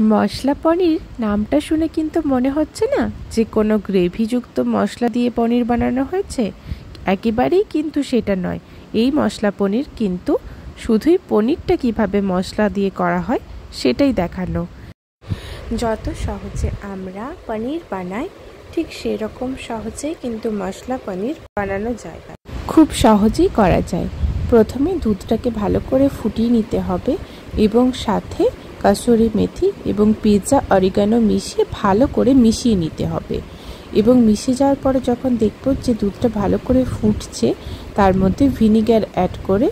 মশলা পনির নামটা শুনে কিন্তু মনে হচ্ছে না যে কোনো গ্রেভিযুক্ত মশলা দিয়ে পনির বানানো হয়েছে। একেবারেই কিন্তু সেটা নয়। এই মশলা পনির কিন্তু শুধুই পনিরটা কিভাবে মশলা দিয়ে করা হয় সেটাই দেখানো। যত সহজে আমরা পনির বানাই ঠিক সেরকম সহজেই কিন্তু মশলা পনির বানানো যায়, খুব সহজেই করা যায়। প্রথমে দুধটাকে ভালো করে ফুটিয়ে নিতে হবে এবং সাথে কাসুরি মেথি এবং পিৎজা অরিগানো মিশিয়ে ভালো করে মিশিয়ে নিতে হবে। এবং মিশে যাওয়ার পরে যখন দেখব যে দুধটা ভালো করে ফুটছে, তার মধ্যে ভিনিগার অ্যাড করে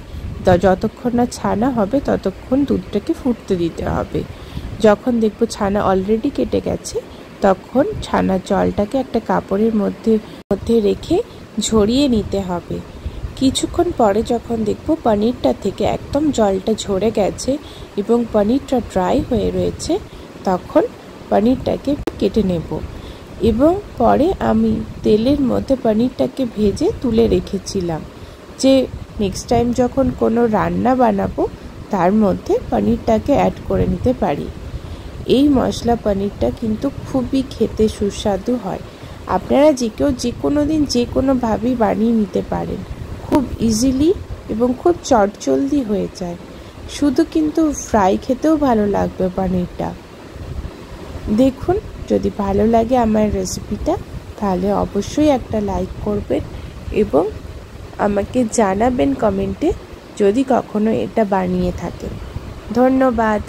যতক্ষণ না ছানা হবে ততক্ষণ দুধটাকে ফুটতে দিতে হবে। যখন দেখব ছানা অলরেডি কেটে গেছে, তখন ছানার জলটাকে একটা কাপড়ের মধ্যে রেখে ঝরিয়ে নিতে হবে। কিছুক্ষণ পরে যখন দেখব পনিরটা থেকে একদম জলটা ঝরে গেছে এবং পনিরটা ড্রাই হয়ে রয়েছে, তখন পনিরটাকে কেটে নেব। এবং পরে আমি তেলের মধ্যে পনিরটাকে ভেজে তুলে রেখেছিলাম, যে নেক্সট টাইম যখন কোনো রান্না বানাবো তার মধ্যে পনিরটাকে অ্যাড করে নিতে পারি। এই মশলা পনিরটা কিন্তু খুবই খেতে সুস্বাদু হয়। আপনারা যে কেউ যে কোনো দিন যে কোনোভাবেই বানিয়ে নিতে পারেন, খুব ইজিলি এবং খুব চটজলদি হয়ে যায়। শুধু কিন্তু ফ্রাই খেতেও ভালো লাগবে পনিরটা। দেখুন, যদি ভালো লাগে আমার রেসিপিটা তাহলে অবশ্যই একটা লাইক করবেন এবং আমাকে জানাবেন কমেন্টে যদি কখনো এটা বানিয়ে থাকেন। ধন্যবাদ।